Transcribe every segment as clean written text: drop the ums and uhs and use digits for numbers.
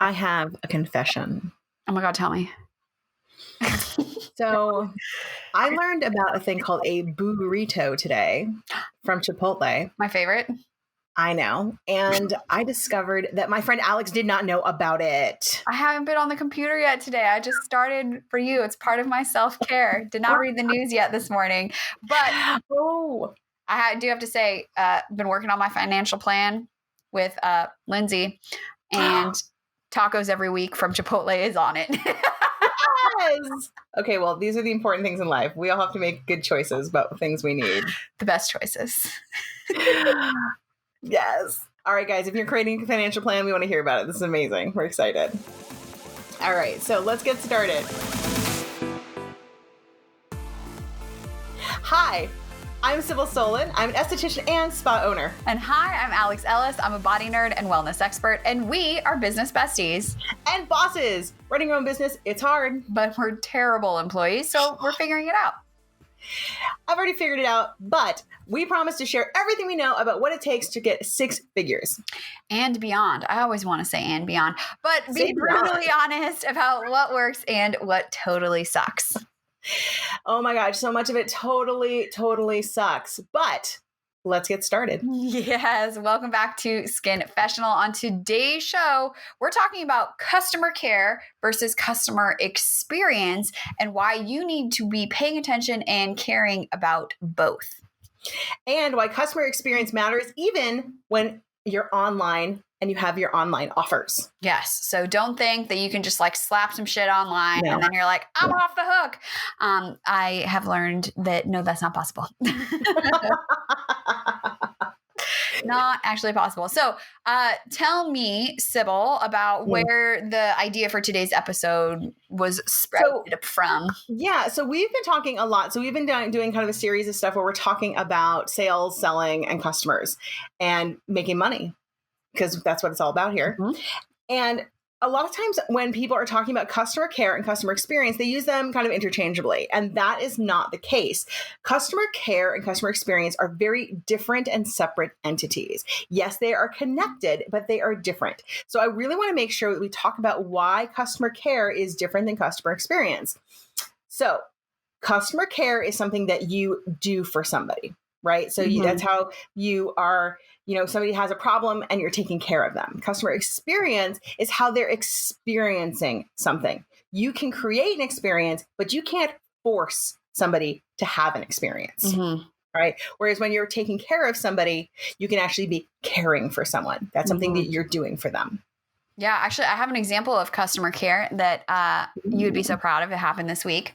I have a confession. Oh my God, tell me. So I learned about a thing called a burrito today from Chipotle. My favorite. I know. And I discovered that my friend Alex did not know about it. I haven't been on the computer yet today. I just started for you. It's part of my self-care. Did not read the news yet this morning. But I do have to say, been working on my financial plan with Lindsay, and tacos every week from Chipotle is on it. Yes. Okay, well, these are the important things in life. We all have to make good choices about things we need. The best choices. Yes. All right, guys, if you're creating a financial plan, we want to hear about it. This is amazing. We're excited. All right, so let's get started. Hi, I'm Sybil Solon. I'm an esthetician and spa owner. And hi, I'm Alex Ellis. I'm a body nerd and wellness expert, and we are business besties. And bosses. Running your own business, it's hard. But we're terrible employees, so we're figuring it out. I've already figured it out, but we promise to share everything we know about what it takes to get 6 figures. And beyond. I always want to say and beyond, but be brutally honest about what works and what totally sucks. Oh my gosh, so much of it totally sucks. But let's get started. Yes, welcome back to Skinfessional. On today's show, we're talking about customer care versus customer experience and why you need to be paying attention and caring about both. And why customer experience matters even when you're online and you have your online offers. Yes. So don't think that you can just like slap some shit online and then you're like, I'm off the hook. I have learned that no, that's not possible. Not actually possible. So tell me, Sybil, about where the idea for today's episode was sprouted from. Yeah. So we've been talking a lot. So we've been doing kind of a series of stuff where we're talking about sales, selling, and customers and making money, because that's what it's all about here. Mm-hmm. And a lot of times when people are talking about customer care and customer experience, they use them kind of interchangeably. And that is not the case. Customer care and customer experience are very different and separate entities. Yes, they are connected, but they are different. So I really want to make sure that we talk about why customer care is different than customer experience. So customer care is something that you do for somebody, right? So that's how you are, somebody has a problem and you're taking care of them. Customer experience is how they're experiencing something. You can create an experience, but you can't force somebody to have an experience, right? Whereas when you're taking care of somebody, you can actually be caring for someone. That's something that you're doing for them. Yeah, actually, I have an example of customer care that you would be so proud of. It happened this week.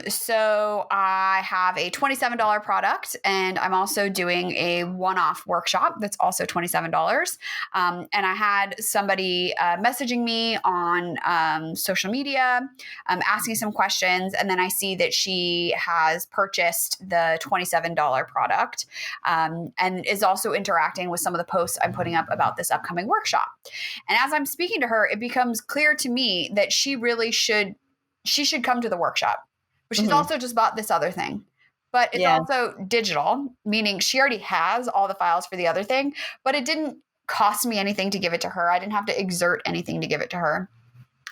So I have a $27 product, and I'm also doing a one-off workshop that's also $27. And I had somebody messaging me on social media, asking some questions, and then I see that she has purchased the $27 product and is also interacting with some of the posts I'm putting up about this upcoming workshop. And as I'm speaking to her, it becomes clear to me that she should come to the workshop, but she's also just bought this other thing. But it's also digital, meaning she already has all the files for the other thing, but it didn't cost me anything to give it to her. I didn't have to exert anything to give it to her.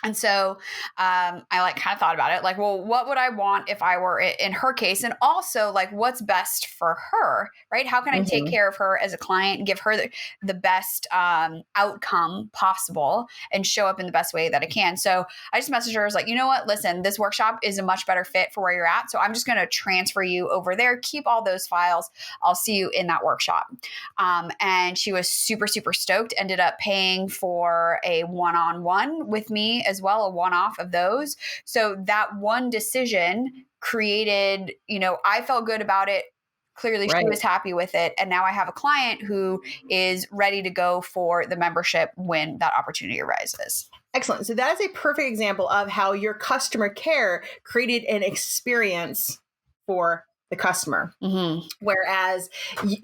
And so I kind of thought about it, well, what would I want if I were in her case? And also what's best for her, right? How can I take care of her as a client and give her the best outcome possible and show up in the best way that I can? So I just messaged her. I was like, you know what? Listen, this workshop is a much better fit for where you're at. So I'm just going to transfer you over there. Keep all those files. I'll see you in that workshop. And she was super, super stoked, ended up paying for a one-on-one with me as well, a one-off of those. So that one decision created, I felt good about it. Clearly she was happy with it. And now I have a client who is ready to go for the membership when that opportunity arises. Excellent. So that is a perfect example of how your customer care created an experience for the customer. Whereas,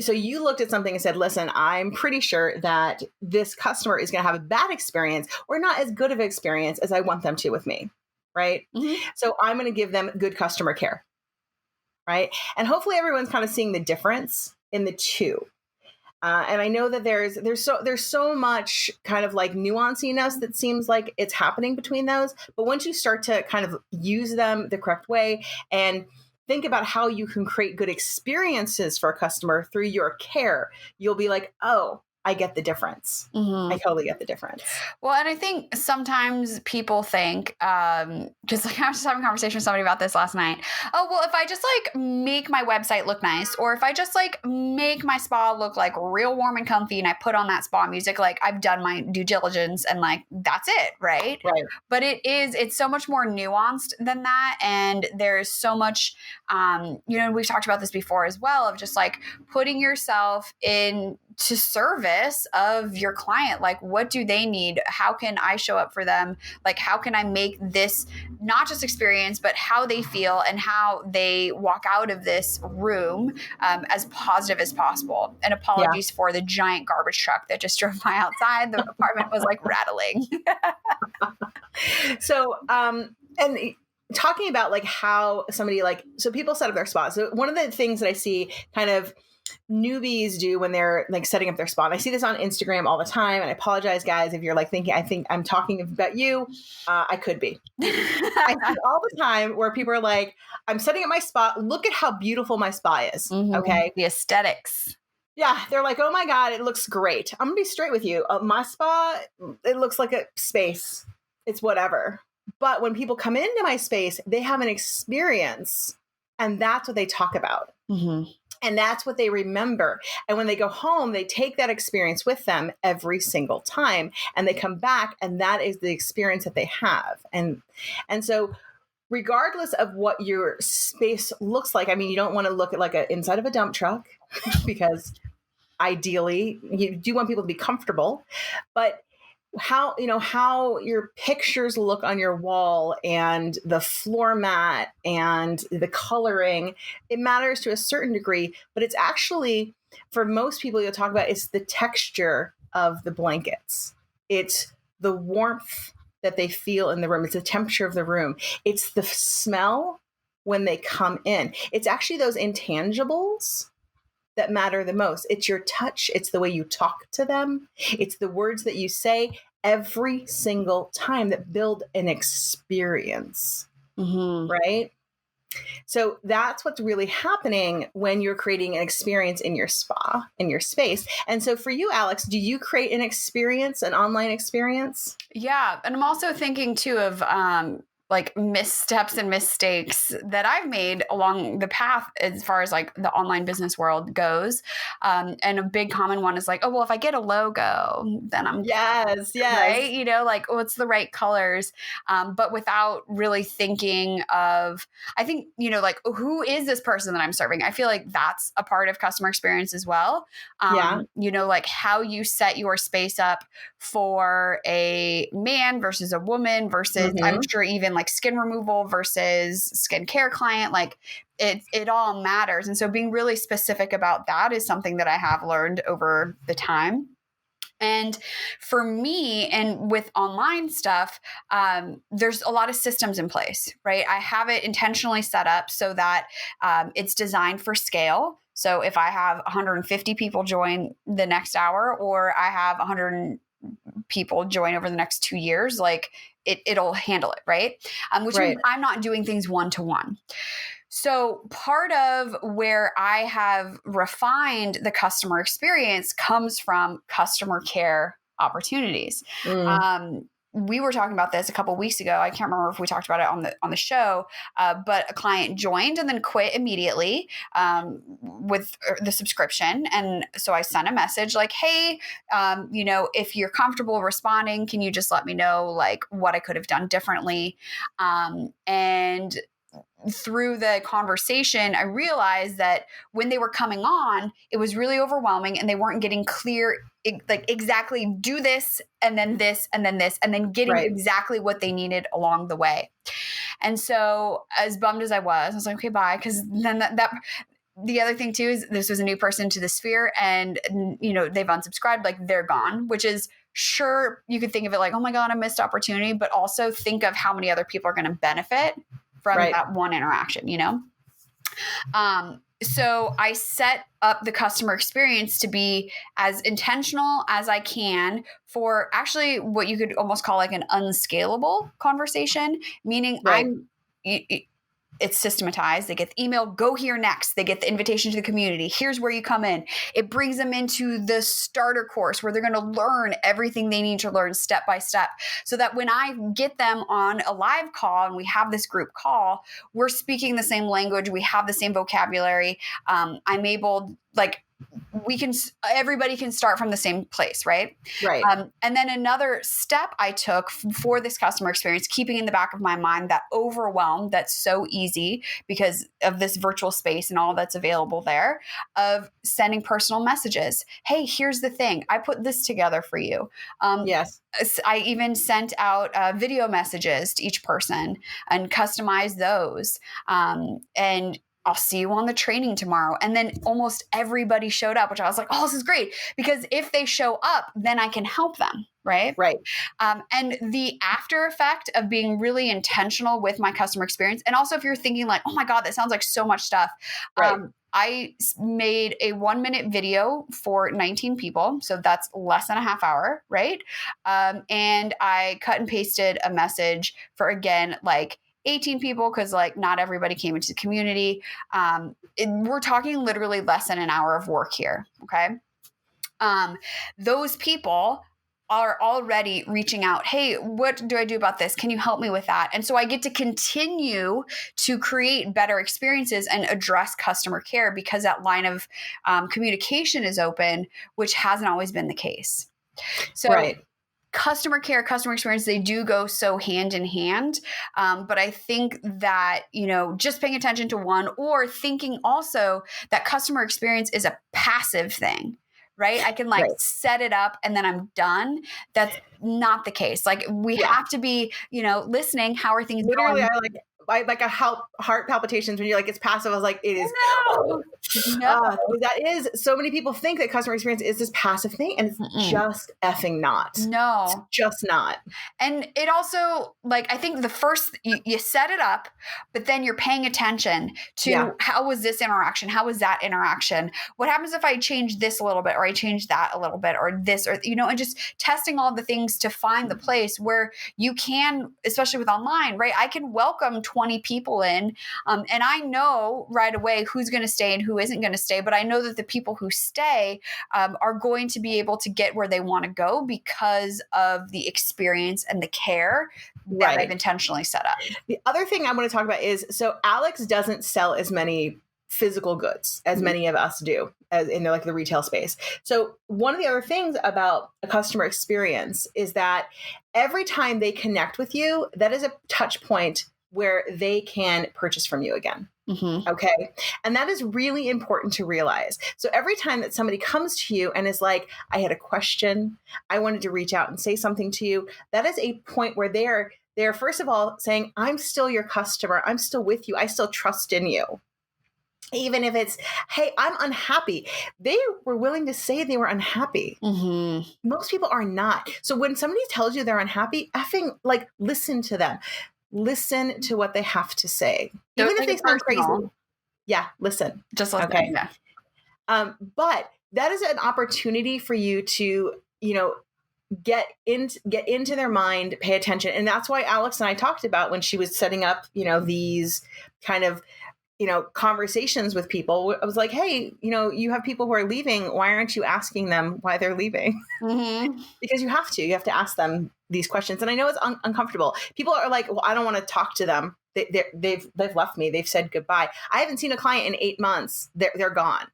so you looked at something and said, listen, I'm pretty sure that this customer is going to have a bad experience or not as good of an experience as I want them to with me. Right. So I'm going to give them good customer care. Right. And hopefully everyone's kind of seeing the difference in the two. And I know that there's so much kind of like nuanciness that seems like it's happening between those. But once you start to kind of use them the correct way and think about how you can create good experiences for a customer through your care, you'll be like, oh, I get the difference. Mm-hmm. I totally get the difference. Well, and I think sometimes people think, because like I was just having a conversation with somebody about this last night. Oh, well, if I just like make my website look nice, or if I just like make my spa look like real warm and comfy, and I put on that spa music, like I've done my due diligence, and like that's it, right? Right. But it's so much more nuanced than that, and there's so much, we've talked about this before as well, of just like putting yourself in to service of your client. Like, what do they need? How can I show up for them? Like, how can I make this not just experience, but how they feel and how they walk out of this room as positive as possible? And apologies for the giant garbage truck that just drove by outside. The apartment was like rattling. So, and talking about like how somebody so people set up their spot. So one of the things that I see kind of newbies do when they're like setting up their spot, and I see this on Instagram all the time, and I apologize guys if you're like thinking I think I'm talking about you. I could be. I see it all the time where people are like, I'm setting up my spot, look at how beautiful my spa is. Mm-hmm. Okay, the aesthetics. Yeah, they're like, oh my God, it looks great. I'm gonna be straight with you. My spa, it looks like a space. It's whatever. But when people come into my space, they have an experience, and that's what they talk about. Mm-hmm. And that's what they remember. And when they go home, they take that experience with them every single time, and they come back, and that is the experience that they have. And so regardless of what your space looks like, I mean, you don't want to look at like inside of a dump truck because ideally you do want people to be comfortable, but how your pictures look on your wall and the floor mat and the coloring, it matters to a certain degree, but it's actually, for most people, you'll talk about, it's the texture of the blankets. It's the warmth that they feel in the room. It's the temperature of the room. It's the smell when they come in. It's actually those intangibles that matter the most. It's your touch. It's the way you talk to them. It's the words that you say every single time that build an experience, right? So that's what's really happening when you're creating an experience in your spa, in your space. And so for you, Alex, do you create an experience, an online experience? Yeah. And I'm also thinking too of like missteps and mistakes that I've made along the path as far as like the online business world goes. And a big common one is like, oh, well, if I get a logo, then I'm yes. right. You know, like what's the right colors? But without really thinking of, I think, like who is this person that I'm serving? I feel like that's a part of customer experience as well. Like how you set your space up for a man versus a woman versus I'm sure even like skin removal versus skincare client, like it all matters. And so being really specific about that is something that I have learned over the time. And for me, and with online stuff, there's a lot of systems in place, right? I have it intentionally set up so that it's designed for scale. So if I have 150 people join the next hour, or I have 100 people join over the next 2 years, like it'll handle it, right? Which means I'm not doing things one-to-one. So part of where I have refined the customer experience comes from customer care opportunities. We were talking about this a couple of weeks ago. I can't remember if we talked about it on the show, but a client joined and then quit immediately with the subscription. And so I sent a message like, hey, if you're comfortable responding, can you just let me know like what I could have done differently? And through the conversation, I realized that when they were coming on, it was really overwhelming and they weren't getting clear, like exactly do this and then this and then this, and then getting exactly what they needed along the way. And so as bummed as I was like, okay, bye. Cause then that the other thing too, is this was a new person to the sphere and, they've unsubscribed, like they're gone, which is sure. You could think of it like, oh my God, I missed opportunity, but also think of how many other people are going to benefit from that one interaction, So I set up the customer experience to be as intentional as I can for actually what you could almost call like an unscalable conversation, meaning Right. it's systematized. They get the email, go here next. They get the invitation to the community. Here's where you come in. It brings them into the starter course where they're going to learn everything they need to learn step by step, so that when I get them on a live call and we have this group call, we're speaking the same language. We have the same vocabulary. I'm able, like, everybody can start from the same place, right? Right. And then another step I took for this customer experience, keeping in the back of my mind that overwhelm that's so easy because of this virtual space and all that's available there, of sending personal messages. Hey, here's the thing. I put this together for you. Yes. I even sent out video messages to each person and customized those. And I'll see you on the training tomorrow. And then almost everybody showed up, which I was like, oh, this is great. Because if they show up, then I can help them. Right. Right. And the after effect of being really intentional with my customer experience. And also if you're thinking like, oh my God, that sounds like so much stuff. Right. I made a 1-minute video for 19 people. So that's less than a half hour. Right. And I cut and pasted a message for, again, like 18 people, because like not everybody came into the community. We're talking literally less than an hour of work here. Okay. Those people are already reaching out. Hey, what do I do about this? Can you help me with that? And so I get to continue to create better experiences and address customer care because that line of communication is open, which hasn't always been the case. So right. Customer care, customer experience, they do go so hand in hand. But I think that, just paying attention to one, or thinking also that customer experience is a passive thing, right? I can set it up and then I'm done. That's not the case. Like we have to be, listening. How are things Literally, going? I like a heart palpitations when you're like, it's passive. I was like, it is. No. That is, so many people think that customer experience is this passive thing, and it's just effing not. No. It's just not. And it also, like, I think the first, you set it up, but then you're paying attention to how was this interaction? How was that interaction? What happens if I change this a little bit, or I change that a little bit, or this, or, and just testing all the things to find the place where you can, especially with online, right? I can welcome 20 people in, and I know right away who's going to stay and who isn't going to stay. But I know that the people who stay are going to be able to get where they want to go because of the experience and the care that I've intentionally set up. The other thing I want to talk about is, so Alex doesn't sell as many physical goods as many of us do, as in like the retail space. So one of the other things about a customer experience is that every time they connect with you, that is a touch point where they can purchase from you again. Mm-hmm. Okay. And that is really important to realize. So every time that somebody comes to you and is like, I had a question, I wanted to reach out and say something to you, that is a point where they're first of all saying, I'm still your customer. I'm still with you. I still trust in you. Even if it's, hey, I'm unhappy. They were willing to say they were unhappy. Mm-hmm. Most people are not. So when somebody tells you they're unhappy, effing like listen to them. Listen to what they have to say. Even if they sound crazy. Yeah, listen. Just listen. Okay. Yeah. But that is an opportunity for you to, get into their mind, pay attention. And that's why Alex and I talked about when she was setting up, these kind of, conversations with people. I was like, hey, you have people who are leaving. Why aren't you asking them why they're leaving? Mm-hmm. Because you have to ask them these questions. And I know it's uncomfortable. People are like, well, I don't want to talk to them. They've left me. They've said goodbye. I haven't seen a client in 8 months. They're gone.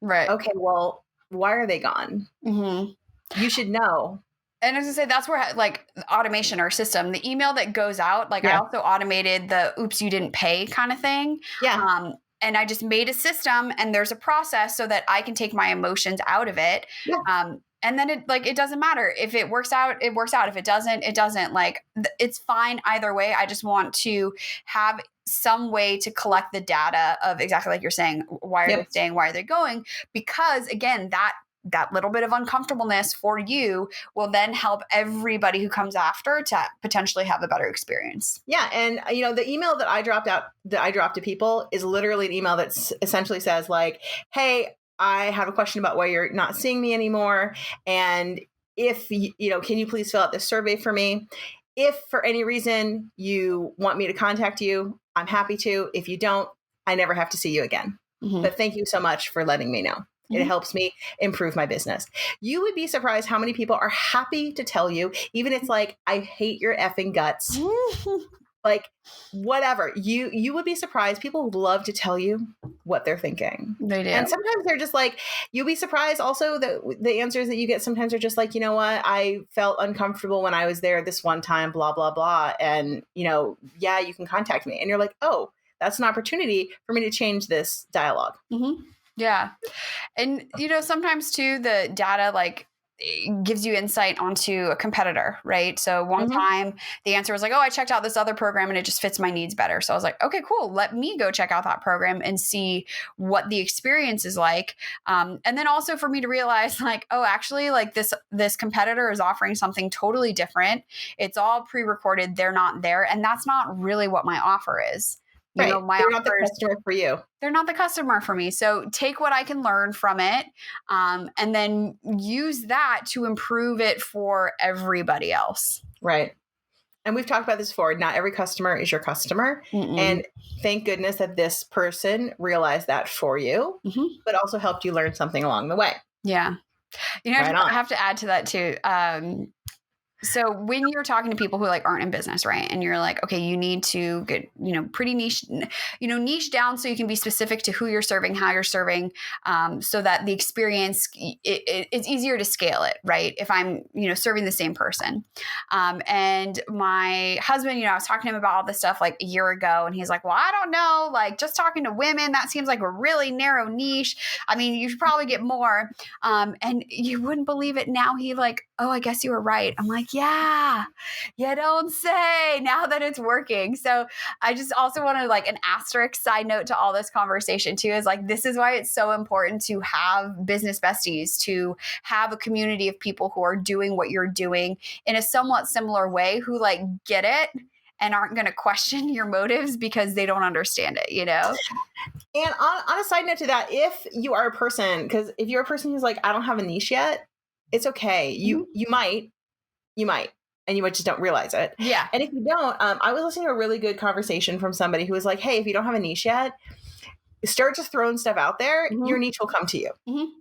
Right. Okay. Well, why are they gone? Mm-hmm. You should know. And as I say, that's where like automation or system, the email that goes out, like I also automated the oops, you didn't pay kind of thing. Yeah. And I just made a system and there's a process so that I can take my emotions out of it. Yeah. And then it doesn't matter. If it works out, it works out. If it doesn't, it doesn't. Like it's fine either way. I just want to have some way to collect the data of exactly like you're saying, why are they staying? Why are they going? Because again, that that little bit of uncomfortableness for you will then help everybody who comes after to potentially have a better experience. Yeah. And, the email that I dropped to people is literally an email that essentially says like, hey, I have a question about why you're not seeing me anymore. And if, can you please fill out this survey for me? If for any reason you want me to contact you, I'm happy to. If you don't, I never have to see you again. Mm-hmm. But thank you so much for letting me know. Mm-hmm. It helps me improve my business. You would be surprised how many people are happy to tell you, even it's like, I hate your effing guts. Like, whatever. You would be surprised. People love to tell you what they're thinking. They do. And sometimes they're just like, you'll be surprised also that the answers that you get sometimes are just like, you know what? I felt uncomfortable when I was there this one time, blah, blah, blah. And, yeah, you can contact me. And you're like, oh, that's an opportunity for me to change this dialogue. Mm-hmm. Yeah. And, sometimes too, the data gives you insight onto a competitor, right? So one time the answer was like, oh, I checked out this other program and it just fits my needs better. So I was like, okay, cool. Let me go check out that program and see what the experience is like. And then also for me to realize like, oh, actually like this competitor is offering something totally different. It's all pre-recorded. They're not there. And that's not really what my offer is. They're not the customer for you. They're not the customer for me. So take what I can learn from it and then use that to improve it for everybody else. Right. And we've talked about this before. Not every customer is your customer. Mm-mm. And thank goodness that this person realized that for you, but also helped you learn something along the way. Yeah. I have to add to that too. So when you're talking to people who aren't in business, right? And you're like, okay, you need to get, pretty niche, niche down so you can be specific to who you're serving, how you're serving, so that the experience, it's easier to scale it, right? If I'm, serving the same person. And my husband, I was talking to him about all this stuff a year ago and he's like, well, I don't know, just talking to women, that seems like a really narrow niche. I mean, you should probably get more. And you wouldn't believe it. Now he oh, I guess you were right. I'm like, yeah, you don't say, now that it's working. So I just also wanted an asterisk side note to all this conversation too, is this is why it's so important to have business besties, to have a community of people who are doing what you're doing in a somewhat similar way, who get it and aren't going to question your motives because they don't understand it, And on a side note to that, if you are a person, because if you're a person who's I don't have a niche yet, it's okay. You might, and you might just don't realize it. Yeah. And if you don't, I was listening to a really good conversation from somebody who was like, hey, if you don't have a niche yet, start just throwing stuff out there. Your niche will come to you.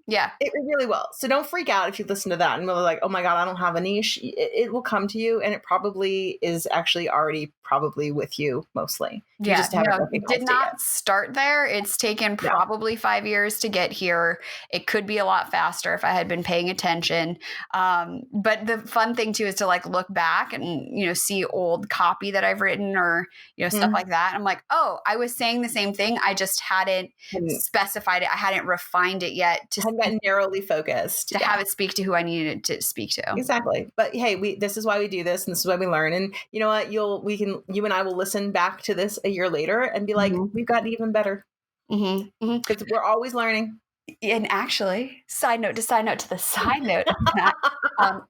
Yeah. It really will. So don't freak out if you listen to that and you're like, oh my God, I don't have a niche. It will come to you. And it probably is actually already probably with you mostly. Yeah. You just haven't did not start there. It's taken probably 5 years to get here. It could be a lot faster if I had been paying attention. But the fun thing too is to look back and, see old copy that I've written or, stuff like that. I'm like, oh, I was saying the same thing. I just hadn't specified it. I hadn't refined it yet to got narrowly focused to have it speak to who I needed to speak to. Exactly. But hey, this is why we do this, and this is why we learn. And you know what? You and I will listen back to this a year later and be like, we've gotten even better. Because we're always learning. And actually, side note to the side note of that,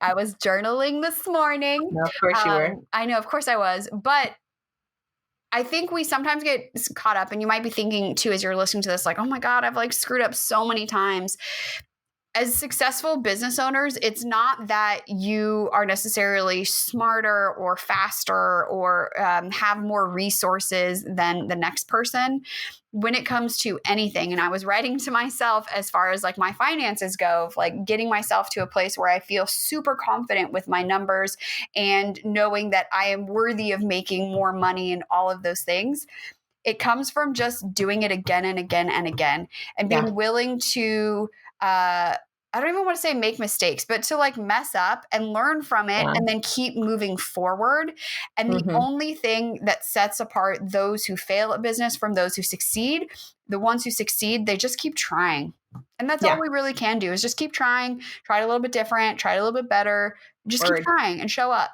I was journaling this morning. No, of course you were. I know, of course I was, but I think we sometimes get caught up, and you might be thinking too, as you're listening to this, oh my God, I've screwed up so many times. As successful business owners, it's not that you are necessarily smarter or faster or have more resources than the next person when it comes to anything. And I was writing to myself as far as my finances go, getting myself to a place where I feel super confident with my numbers and knowing that I am worthy of making more money and all of those things. It comes from just doing it again and again and again and being willing to I don't even want to say make mistakes, but to mess up and learn from it and then keep moving forward. And the only thing that sets apart those who fail at business from those who succeed, the ones who succeed, they just keep trying. And that's all we really can do is just keep trying, try it a little bit different, try it a little bit better, just keep trying and show up.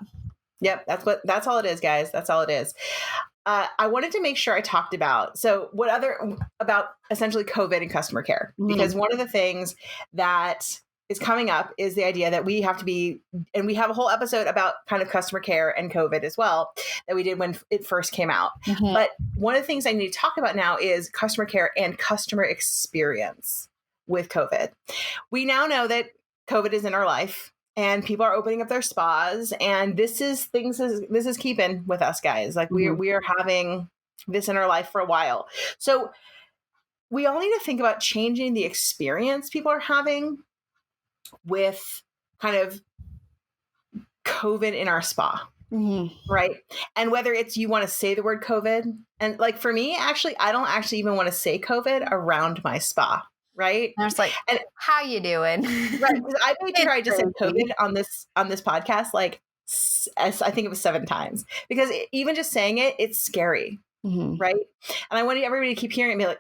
Yep. That's all it is, guys. That's all it is. I wanted to make sure I talked about essentially COVID and customer care, because one of the things that is coming up is the idea that we have to be, and we have a whole episode about kind of customer care and COVID as well that we did when it first came out. But one of the things I need to talk about now is customer care and customer experience with COVID. We now know that COVID is in our life and people are opening up their spas, and this is keeping with us, guys. Like we are having this in our life for a while. So we all need to think about changing the experience people are having with kind of COVID in our spa. Right. And whether it's you want to say the word COVID, and like for me, actually, I don't actually even want to say COVID around my spa. Right. And I was like, and how you doing? Right. Because I made sure I just said COVID on this podcast, like I think it was 7 times, because even just saying it, it's scary. Right. And I wanted everybody to keep hearing it and be like,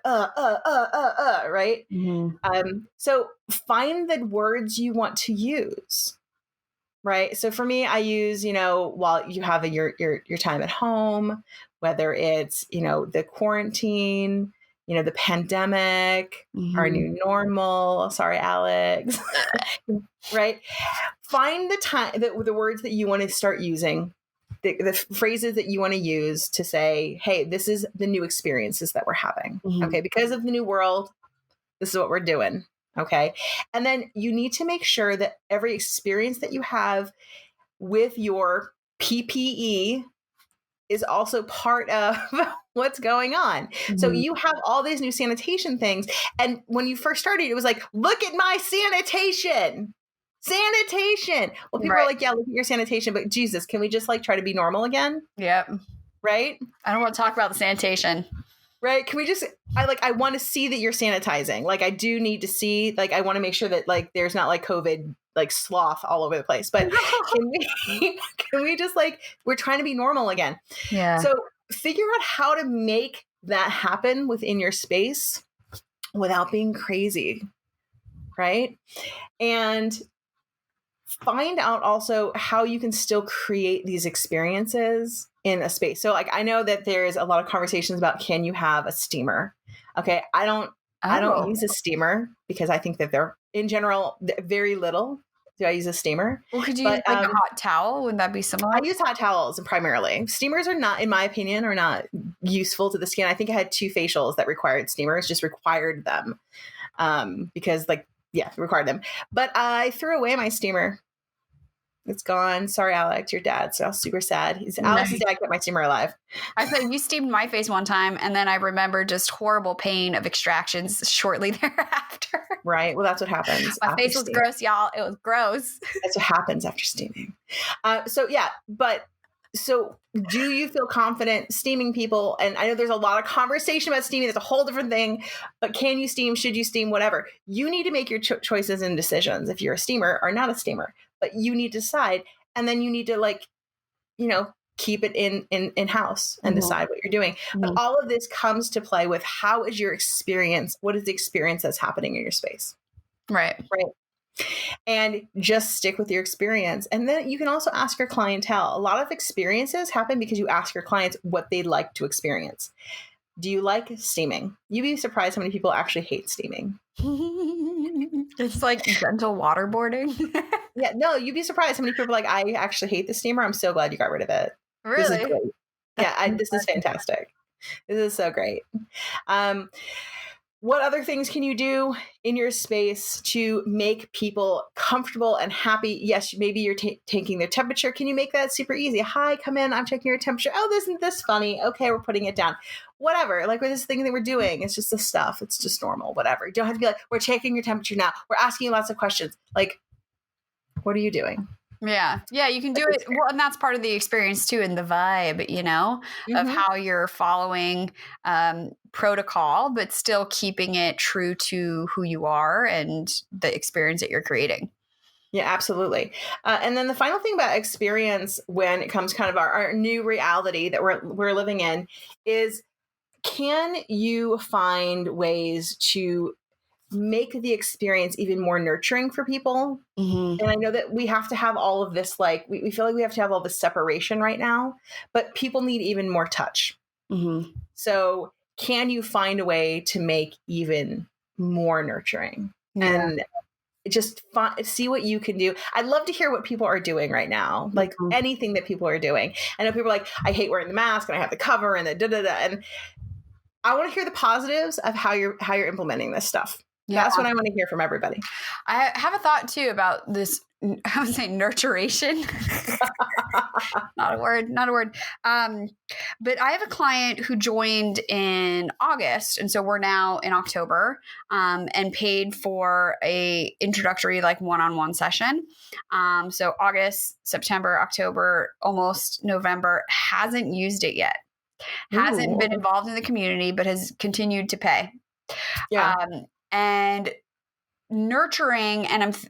right. So find the words you want to use. Right. So for me, I use, while you have your time at home, whether it's, the quarantine, the pandemic, our new normal. Sorry, Alex. Right. Find the time, the words that you want to start using, the phrases that you want to use to say, hey, this is the new experiences that we're having. Okay. Because of the new world, this is what we're doing. Okay. And then you need to make sure that every experience that you have with your PPE is also part of what's going on. So you have all these new sanitation things. And when you first started, it was like, look at my sanitation. Well, people are like, yeah, look at your sanitation. But Jesus, can we just like try to be normal again? Yep. Right. I don't want to talk about the sanitation. Right. Can we just, I want to see that you're sanitizing. Like I do need to see, like, I want to make sure that like, there's not like COVID, like sloth all over the place, but can we just like, we're trying to be normal again. Yeah. So figure out how to make that happen within your space without being crazy. Right. And find out also how you can still create these experiences in a space. So like, I know that there's a lot of conversations about, can you have a steamer? Okay. I don't use a steamer because I think that they're in general, very little do I use a steamer. Well, could you use like a hot towel? Would that be similar? I use hot towels primarily. Steamers are not, in my opinion, are not useful to the skin. I think I had 2 facials that required steamers, just required them because required them. But I threw away my steamer. It's gone. Sorry, Alex, your dad's super sad. Alex's dad kept my steamer alive. I said you steamed my face one time, and then I remember just horrible pain of extractions shortly thereafter. Right. Well, that's what happens. My face was gross, y'all. It was gross. That's what happens after steaming. So do you feel confident steaming people? And I know there's a lot of conversation about steaming. That's a whole different thing. But can you steam? Should you steam? Whatever. You need to make your choices and decisions if you're a steamer or not a steamer. But you need to decide. And then you need to keep it in house and decide what you're doing. But all of this comes to play with how is your experience? What is the experience that's happening in your space? Right. And just stick with your experience. And then you can also ask your clientele. A lot of experiences happen because you ask your clients what they'd like to experience. Do you like steaming? You'd be surprised how many people actually hate steaming. It's like gentle waterboarding. Yeah, no, you'd be surprised how many people are like, I actually hate the steamer. I'm so glad you got rid of it. Really? This is great. Yeah, this is fantastic. This is so great. What other things can you do in your space to make people comfortable and happy? Yes, maybe you're taking their temperature. Can you make that super easy? Hi, come in. I'm checking your temperature. Oh, isn't this funny? Okay, we're putting it down. Whatever. Like with this thing that we're doing, it's just the stuff. It's just normal. Whatever. You don't have to be like, we're checking your temperature now. We're asking you lots of questions. Like, what are you doing? Yeah. You can do it. Well, and that's part of the experience too, and the vibe, of how you're following protocol, but still keeping it true to who you are and the experience that you're creating. Yeah, absolutely. And then the final thing about experience when it comes kind of our new reality that we're living in is, can you find ways to make the experience even more nurturing for people? And I know that we have to have all of this, like we feel like we have to have all this separation right now, but people need even more touch. So can you find a way to make even more nurturing? And just see what you can do. I'd love to hear what people are doing right now, like anything that people are doing. I know people are like, I hate wearing the mask and I have the cover and the da-da-da. And I want to hear the positives of how you're implementing this stuff. Yeah. That's what I want to hear from everybody. I have a thought too about this. I would say nurturation. Not a word. But I have a client who joined in August. And so we're now in October, and paid for a introductory, like one-on-one session. So August, September, October, almost November, hasn't used it yet. Hasn't been involved in the community, but has continued to pay. Yeah. And nurturing, and I've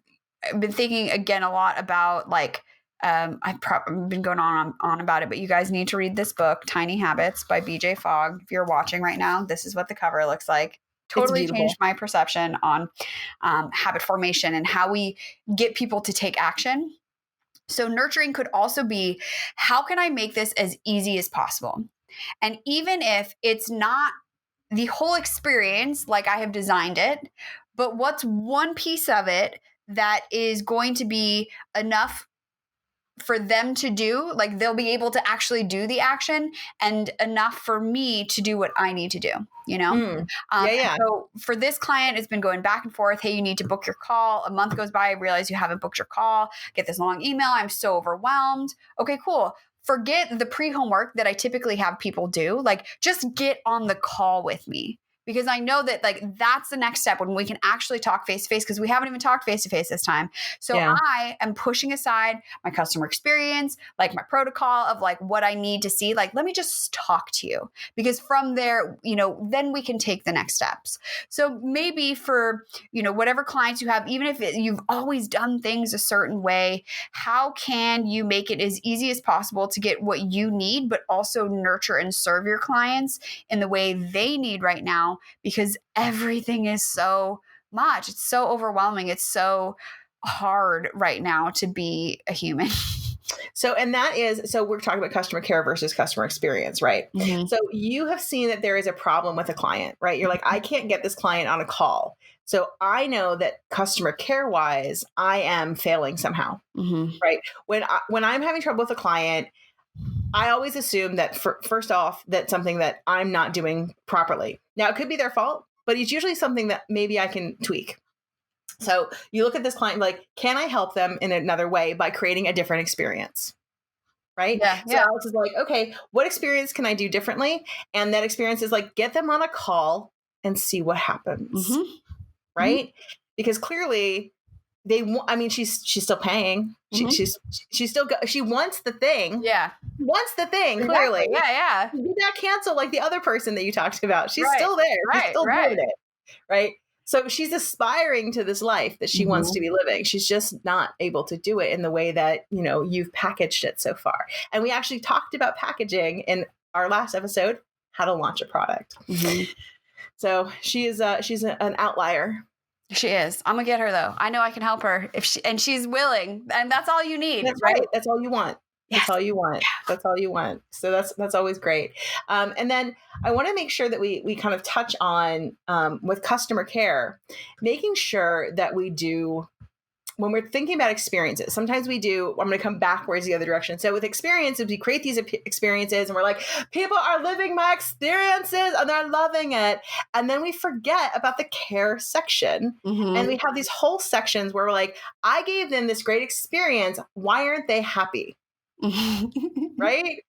been thinking again a lot about like, I've been going on about it, but you guys need to read this book, Tiny Habits by BJ Fogg. If you're watching right now, this is what the cover looks like. Totally changed my perception on habit formation and how we get people to take action. So nurturing could also be, how can I make this as easy as possible? And even if it's not the whole experience like I have designed it, but what's one piece of it that is going to be enough for them to do, like they'll be able to actually do the action, and enough for me to do what I need to do, you know? So for this client, it's been going back and forth. Hey, you need to book your call. A month goes by. I realize you haven't booked your call. Get this long email. I'm so overwhelmed. Okay, cool. Forget the pre-homework that I typically have people do. Like, just get on the call with me. Because I know that like that's the next step when we can actually talk face to face, because we haven't even talked face to face this time. So I am pushing aside my customer experience, like my protocol of like what I need to see. Like, let me just talk to you, because from there, you know, then we can take the next steps. So maybe for, you know, whatever clients you have, even if you've always done things a certain way, how can you make it as easy as possible to get what you need, but also nurture and serve your clients in the way they need right now? Because everything is so much. It's so overwhelming. It's so hard right now to be a human. So we're talking about customer care versus customer experience, right? Mm-hmm. So you have seen that there is a problem with a client, right? You're like, I can't get this client on a call. So I know that customer care wise, I am failing somehow, right? When I'm having trouble with a client, I always assume that first off, that's something that I'm not doing properly. Now, it could be their fault, but it's usually something that maybe I can tweak. So you look at this client like, can I help them in another way by creating a different experience? Right? Yeah. So Alex is like, okay, what experience can I do differently? And that experience is like, get them on a call and see what happens. Right? Because clearly she's still paying. She wants the thing. Yeah. Wants the thing, clearly. Yeah. She did not cancel like the other person that you talked about. She's still there. She's still doing it. Right. So she's aspiring to this life that she wants to be living. She's just not able to do it in the way that, you know, you've packaged it so far. And we actually talked about packaging in our last episode, how to launch a product. So she's an outlier. She is. I'm gonna get her though. I know I can help her and she's willing, and that's all you need. That's right. That's all you want. That's all you want. That's all you want. So that's always great. And then I want to make sure that we kind of touch on with customer care, making sure that we do, when we're thinking about experiences, sometimes I'm going to come backwards the other direction. So with experiences, we create these experiences and we're like, people are living my experiences and they're loving it. And then we forget about the care section. And we have these whole sections where we're like, I gave them this great experience. Why aren't they happy? Right?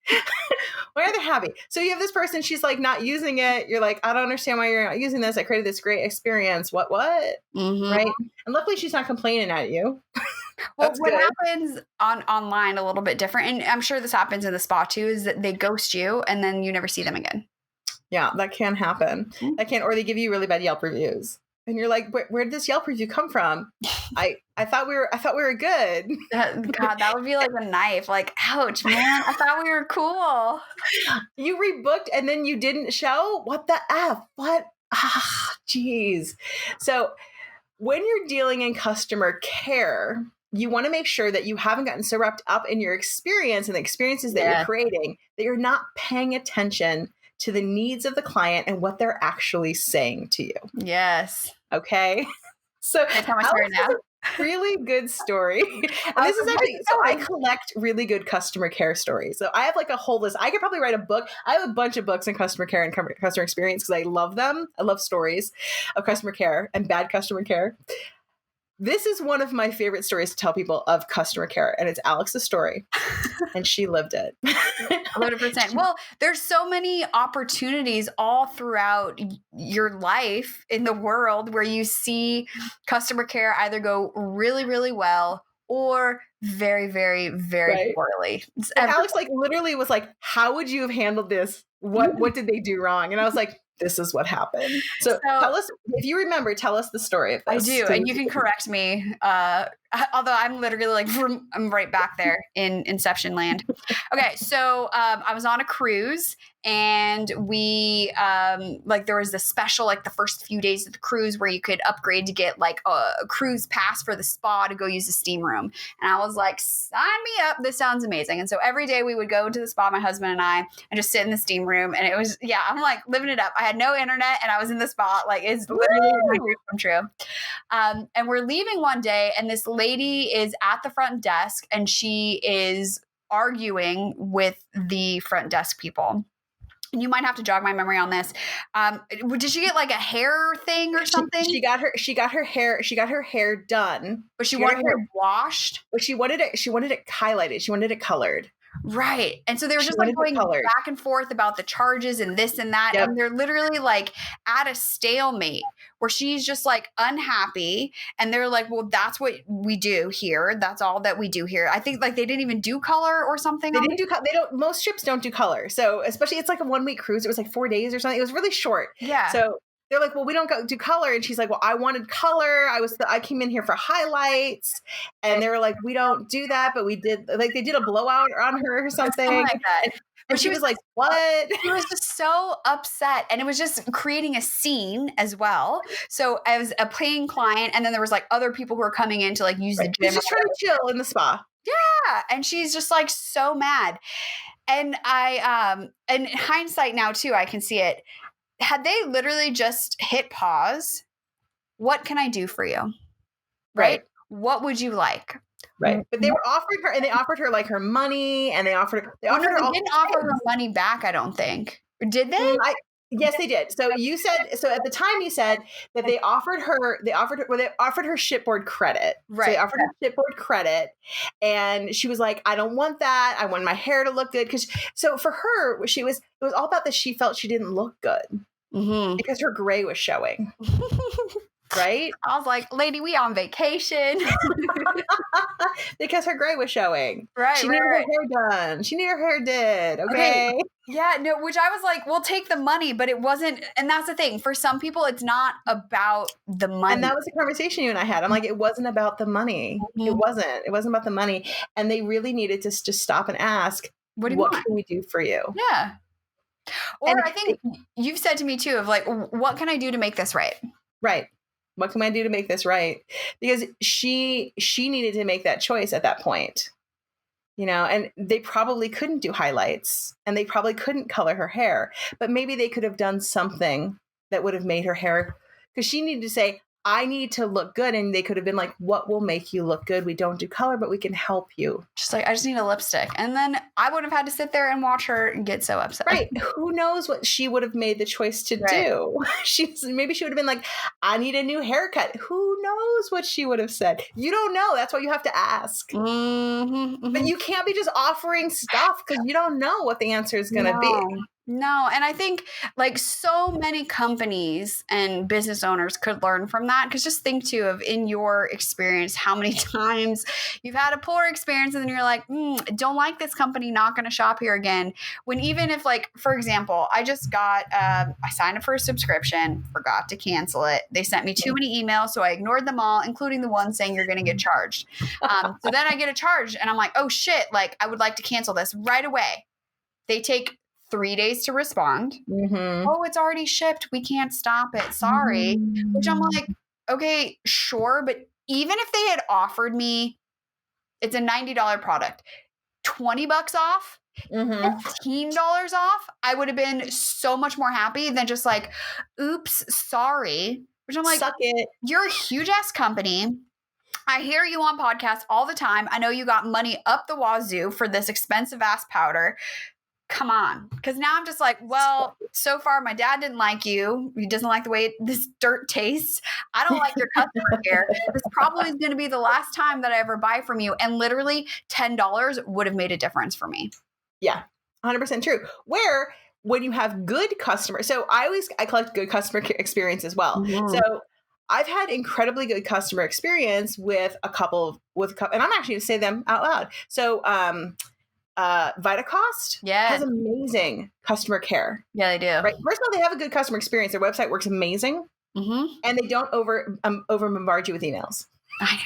Why are they happy? So you have this person, she's like not using it. You're like, I don't understand why you're not using this. I created this great experience. What? Right? And luckily she's not complaining at you. Well, what happens online a little bit different, and I'm sure this happens in the spa too, is that they ghost you and then you never see them again. Yeah, that can happen. Or they give you really bad Yelp reviews. And you're like, where did this Yelp review come from? I thought we were good. God, that would be like a knife. Like, ouch, man. I thought we were cool. You rebooked and then you didn't show? What the F? What? Geez. So when you're dealing in customer care, you want to make sure that you haven't gotten so wrapped up in your experience and the experiences that you're creating that you're not paying attention to the needs of the client and what they're actually saying to you. Yes. Okay. So how much right now? really good story. And I this was is like, actually, "Where's it so I going?" collect really good customer care stories. So I have like a whole list. I could probably write a book. I have a bunch of books in customer care and customer experience because I love them. I love stories of customer care and bad customer care. This is one of my favorite stories to tell people of customer care, and it's Alex's story, and she lived it. 100%. Well, there's so many opportunities all throughout your life in the world where you see customer care either go really, really well or very, very, very Right. poorly. It's And Alex like literally was like, "How would you have handled this? What did they do wrong?" And I was like, "This is what happened." So So tell us, if you remember, tell us the story of I this. do, and you can correct me. Although I'm literally like I'm right back there in Inception land. Okay, so I was on a cruise, and we like there was this special like the first few days of the cruise where you could upgrade to get like a cruise pass for the spa to go use the steam room. And I was like, sign me up! This sounds amazing. And so every day we would go to the spa, my husband and I, and just sit in the steam room, and it was I'm like living it up. I had no internet, and I was in the spa. Like it's literally my dream come true. And we're leaving one day, and this lady is at the front desk, and she is arguing with the front desk people. And you might have to jog my memory on this. Did she get like a hair thing or something? She got her hair done, but she wanted it washed. But she wanted it highlighted. She wanted it colored. Right. And so they were just like going back and forth about the charges and this and that. Yep. And they're literally like at a stalemate where she's just like unhappy. And they're like, well, that's what we do here. That's all that we do here. I think like they didn't even do color or something. They didn't do color. Most ships don't do color. So especially it's like a 1 week cruise. It was like 4 days or something. It was really short. Yeah. So they're like, well, we don't do color. And she's like, well, I wanted color. I came in here for highlights. And they were like, we don't do that. But we did, like, they did a blowout on her or something. Like that. And she was like, what? She was just so upset. And it was just creating a scene as well. So I was a paying client. And then there was like other people who were coming in to like use the gym. She's just trying to chill in the spa. Yeah. And she's just like so mad. And and in hindsight now too, I can see it. Had they literally just hit pause, what can I do for you? Right? What would you like? Right. But they were offering her, and they offered her like her money, and they offered her they didn't offer her money back, I don't think. Did they? Yes, they did. So you said, so at the time you said that they offered her shipboard credit. Right. So they offered her shipboard credit, and she was like, I don't want that. I want my hair to look good. So for her, it was all about that. She felt she didn't look good because her gray was showing. Right? I was like, lady, we on vacation. Because her gray was showing. Right. She needed her hair done. She needed her hair did. Okay. Yeah, no, which I was like, we'll take the money, but it wasn't. And that's the thing. For some people, it's not about the money. And that was the conversation you and I had. I'm like, it wasn't about the money. It wasn't. It wasn't about the money. And they really needed to just stop and ask, what can we do for you? Yeah. Or I think you've said to me too of like, what can I do to make this right? Right. What can I do to make this right? Because she needed to make that choice at that point, and they probably couldn't do highlights, and they probably couldn't color her hair, but maybe they could have done something that would have made her hair, because she needed to say, I need to look good. And they could have been like, what will make you look good? We don't do color, but we can help you. Just like, I just need a lipstick. And then I would have had to sit there and watch her get so upset. Right. Who knows what she would have made the choice to do? Maybe she would have been like, I need a new haircut. Who knows what she would have said? You don't know. That's why you have to ask. But you can't be just offering stuff because you don't know what the answer is going to be. No. And I think like so many companies and business owners could learn from that. Because just think too of in your experience, how many times you've had a poor experience and then you're like, don't like this company, not going to shop here again. When even if like, for example, I just got, I signed up for a subscription, forgot to cancel it. They sent me too many emails. So I ignored them all, including the one saying you're going to get charged. So then I get a charge and I'm like, oh shit, like I would like to cancel this right away. They take 3 days to respond. Oh, it's already shipped. We can't stop it. Sorry. Which I'm like, okay, sure. But even if they had offered me, it's a $90 product, $20 off, $15 off, I would have been so much more happy than just like, oops, sorry. Which I'm like, suck it. You're a huge ass company. I hear you on podcasts all the time. I know you got money up the wazoo for this expensive ass powder. Come on. Because now I'm just like, well, so far my dad didn't like you. He doesn't like the way this dirt tastes. I don't like your customer care. This probably is going to be the last time that I ever buy from you. And literally $10 would have made a difference for me. Yeah, 100% true. Where when you have good customer, so I collect good customer experience as well. Mhm. So I've had incredibly good customer experience with a couple, and I'm actually going to say them out loud. So, VitaCost has amazing customer care. Yeah, they do. Right. First of all, they have a good customer experience. Their website works amazing, and they don't over bombard you with emails. I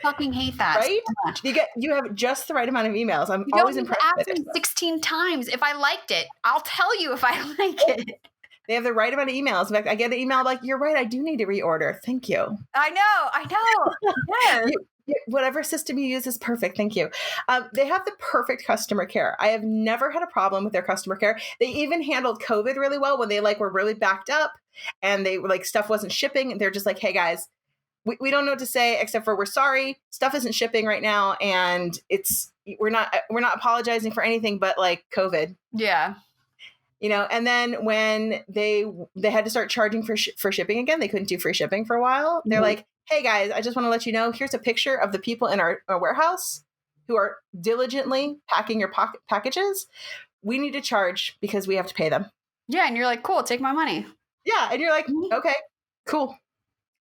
fucking hate that. Right? So much. You have just the right amount of emails. I'm you always don't impressed. Ask me 16 times if I liked it. I'll tell you if I like it. They have the right amount of emails. In fact, I get an email like, "You're right. I do need to reorder. Thank you." I know. Yes. Whatever system you use is perfect. Thank you. They have the perfect customer care. I have never had a problem with their customer care. They even handled COVID really well when they were really backed up and they were stuff wasn't shipping. They're just like, "Hey guys, we don't know what to say except for we're sorry. Stuff isn't shipping right now, and we're not apologizing for anything but COVID." Yeah. And then when they had to start charging for shipping again, they couldn't do free shipping for a while. They're like, "Hey guys, I just want to let you know, here's a picture of the people in our warehouse who are diligently packing your packages. We need to charge because we have to pay them." Yeah. And you're like, "Cool, take my money." Yeah. And you're like, "Okay, cool."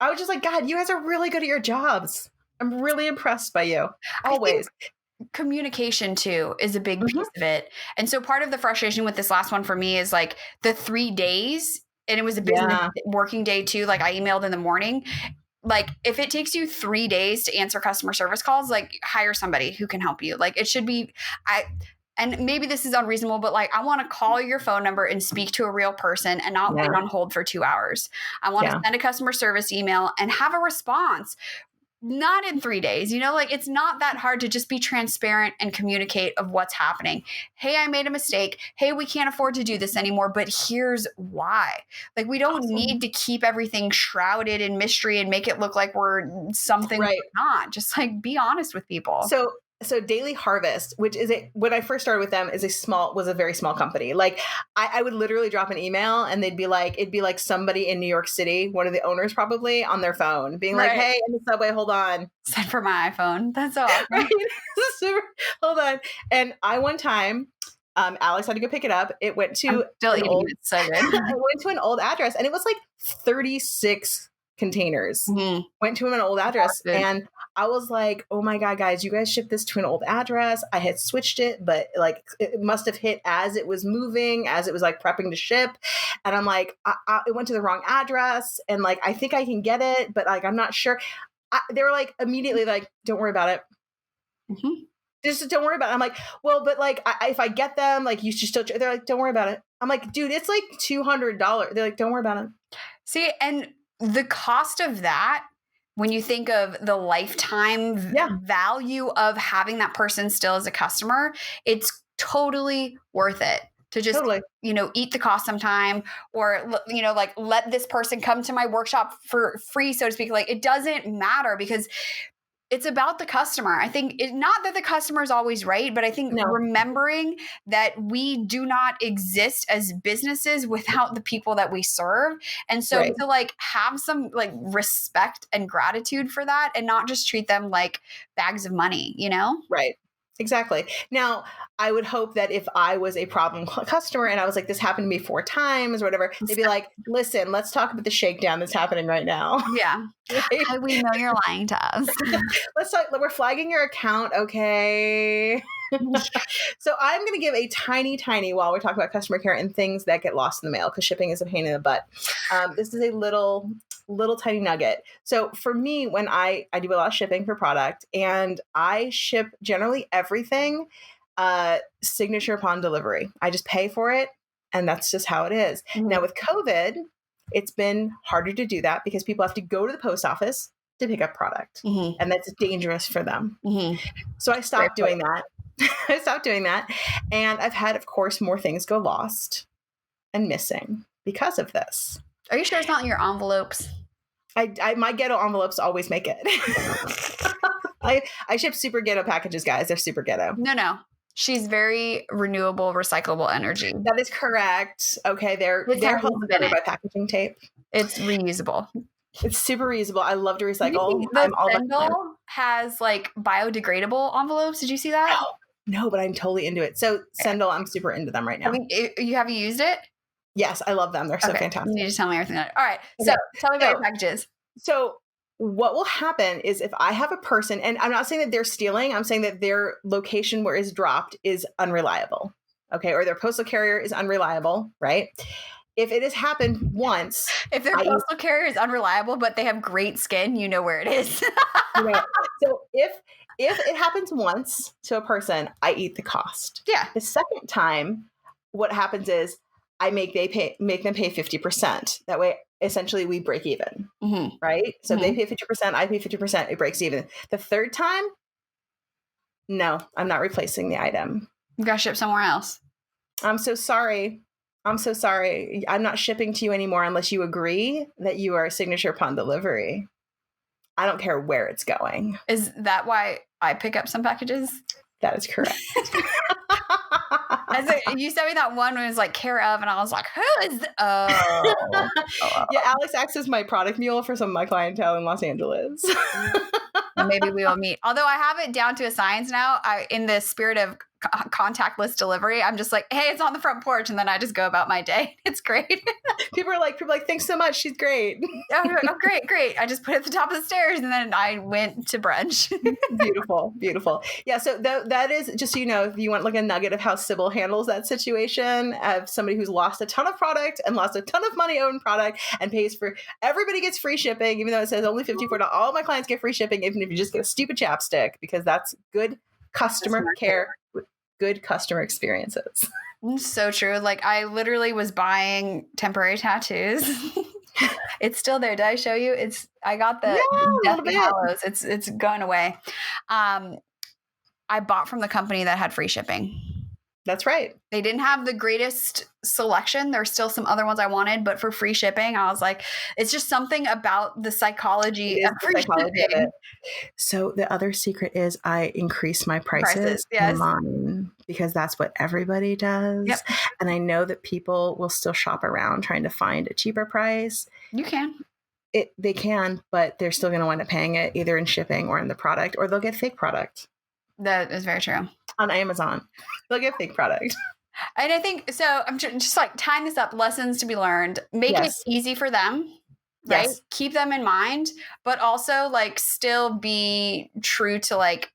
I was just like, God, you guys are really good at your jobs. I'm really impressed by you. Always. Communication too is a big piece of it. And so part of the frustration with this last one for me is the 3 days, and it was a business working day too. I emailed in the morning. If it takes you 3 days to answer customer service calls, hire somebody who can help you. It should be, and maybe this is unreasonable, but I want to call your phone number and speak to a real person and not wait on hold for 2 hours. I want to send a customer service email and have a response. Not in 3 days, it's not that hard to just be transparent and communicate of what's happening. Hey, I made a mistake. Hey, we can't afford to do this anymore, but here's why. We don't need to keep everything shrouded in mystery and make it look like we're something we're not. Just be honest with people. So Daily Harvest, which is when I first started with them, was a very small company. I would literally drop an email and it'd be like somebody in New York City, one of the owners probably, on their phone being like, "Hey, in the subway, hold on." Send for my iPhone. That's all. Right? Hold on. And one time, Alex had to go pick it up. It went to it's so good. It went to an old address, and it was 36 containers. Went to an old address, and I was like, "Oh my God, guys, you guys shipped this to an old address." I had switched it, but it must have hit as it was moving, as it was prepping to ship. And I'm like, it went to the wrong address. And I think I can get it, but I'm not sure. They were immediately "Don't worry about it." Just don't worry about it. I'm like, "Well, but if I get them, you should still." They're like, "Don't worry about it." I'm like, "Dude, it's $200. They're like, "Don't worry about it." See, and the cost of that, when you think of the lifetime value of having that person still as a customer, it's totally worth it to just, eat the cost sometime, or, let this person come to my workshop for free, so to speak. It doesn't matter, because it's about the customer. I think not that the customer is always right, but I think remembering that we do not exist as businesses without the people that we serve. And so to have some respect and gratitude for that, and not just treat them like bags of money, Right. Exactly. Now, I would hope that if I was a problem customer and I was like, "This happened to me 4 times," or whatever, they'd be like, "Listen, let's talk about the shakedown that's happening right now." Yeah. Right? We know you're lying to us. Let's talk. We're flagging your account. Okay. So I'm going to give a tiny, while we talk about customer care and things that get lost in the mail, because shipping is a pain in the butt. This is a little tiny nugget. So for me, when I do a lot of shipping for product, and I ship generally everything signature upon delivery. I just pay for it, and that's just how it is. Now with COVID, it's been harder to do that because people have to go to the post office to pick up product, and that's dangerous for them. So I stopped doing that. And I've had, of course, more things go lost and missing because of this. Are you sure it's not in your envelopes? My ghetto envelopes always make it. I ship super ghetto packages, guys. They're super ghetto. No. She's very renewable, recyclable energy. That is correct. Okay, they're held together by packaging tape. It's reusable. It's super reusable. I love to recycle. The Sendle has like biodegradable envelopes. Did you see that? No, but I'm totally into it. So Sendle, I'm super into them right now. Have you used it? Yes, I love them. They're so fantastic. You need to tell me everything on it. All right. So tell me about your packages. So what will happen is if I have a person, and I'm not saying that they're stealing, I'm saying that their location where it's dropped is unreliable. Okay. Or their postal carrier is unreliable, right? If it has happened once. If their postal carrier is unreliable, but they have great skin, you know where it is. So if it happens once to a person, I eat the cost. Yeah. The second time, what happens is I make them pay 50%. That way, essentially, we break even, right? So they pay 50%, I pay 50%, it breaks even. The third time, no, I'm not replacing the item. You got to ship somewhere else. I'm so sorry. I'm not shipping to you anymore unless you agree that you are a signature upon delivery. I don't care where it's going. Is that why I pick up some packages? That is correct. You sent me that one when it was like care of, and I was like, who is Yeah, Alex acts as my product mule for some of my clientele in Los Angeles. Maybe we will meet. Although I have it down to a science now, in the spirit of contactless delivery, I'm just like, hey, it's on the front porch, and then I just go about my day. It's great. People are like, thanks so much, she's great. Oh, great. I just put it at the top of the stairs, and then I went to brunch. Beautiful. Yeah, so that is, just so you know, if you want like a nugget of how Sybil handles that situation of somebody who's lost a ton of product and lost a ton of money on product and pays for, everybody gets free shipping, even though it says only $54. All my clients get free shipping, even if you just get a stupid chapstick, because that's good customer care, good customer experiences. So true. Like I literally was buying temporary tattoos. It's still there. Did I show you? I got the Deathly Hallows. It's going away. I bought from the company that had free shipping. That's right. They didn't have the greatest selection. There's still some other ones I wanted, but for free shipping, I was like, it's just something about the psychology of free shipping. So the other secret is I increase my prices online because that's what everybody does. Yep. And I know that people will still shop around trying to find a cheaper price. You can. They can, but they're still going to wind up paying it either in shipping or in the product, or they'll get fake product. That is very true. On Amazon, they'll get fake product. And I think, so I'm just like tying this up, lessons to be learned, make it easy for them, right? Yes. Keep them in mind, but also like still be true to like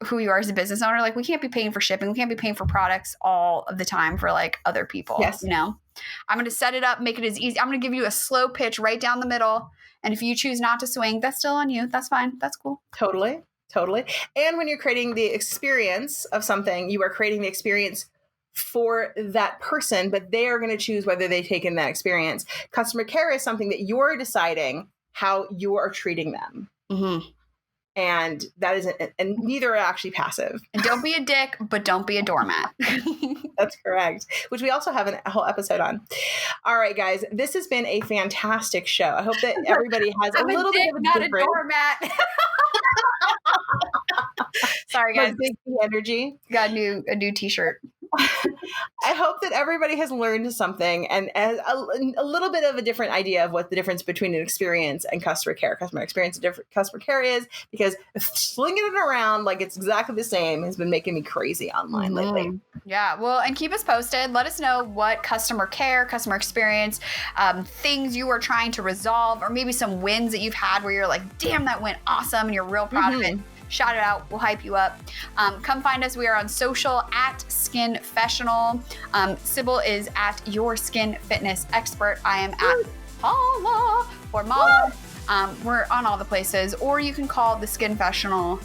who you are as a business owner. Like we can't be paying for shipping. We can't be paying for products all of the time for like other people, you know? I'm going to set it up, make it as easy. I'm going to give you a slow pitch right down the middle. And if you choose not to swing, that's still on you. That's fine. That's cool. Totally. And when you're creating the experience of something, you are creating the experience for that person, but they are going to choose whether they take in that experience. Customer care is something that you're deciding how you are treating them. Mm-hmm. And that isn't, and neither are actually passive. And don't be a dick, but don't be a doormat. That's correct. Which we also have a whole episode on. All right, guys, this has been a fantastic show. I hope that everybody has a little bit of a different... not a doormat. Sorry, guys. Big energy. Got a new t-shirt. I hope that everybody has learned something and a little bit of a different idea of what the difference between an experience and customer care. Customer experience and different customer care is, because slinging it around like it's exactly the same has been making me crazy online lately. Yeah. Well, and keep us posted. Let us know what customer care, customer experience, things you are trying to resolve, or maybe some wins that you've had where you're like, damn, that went awesome, and you're real proud of it. Shout it out. We'll hype you up. Come find us. We are on social at Skinfessional. Sybil is at Your Skin Fitness Expert. I am at Paula or Mala. We're on all the places. Or you can call the Skinfessional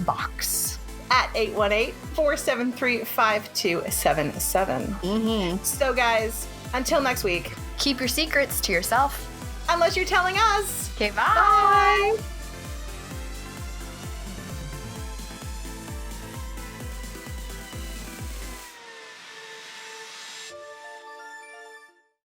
box at 818-473-5277. So guys, until next week, keep your secrets to yourself. Unless you're telling us. Okay, bye.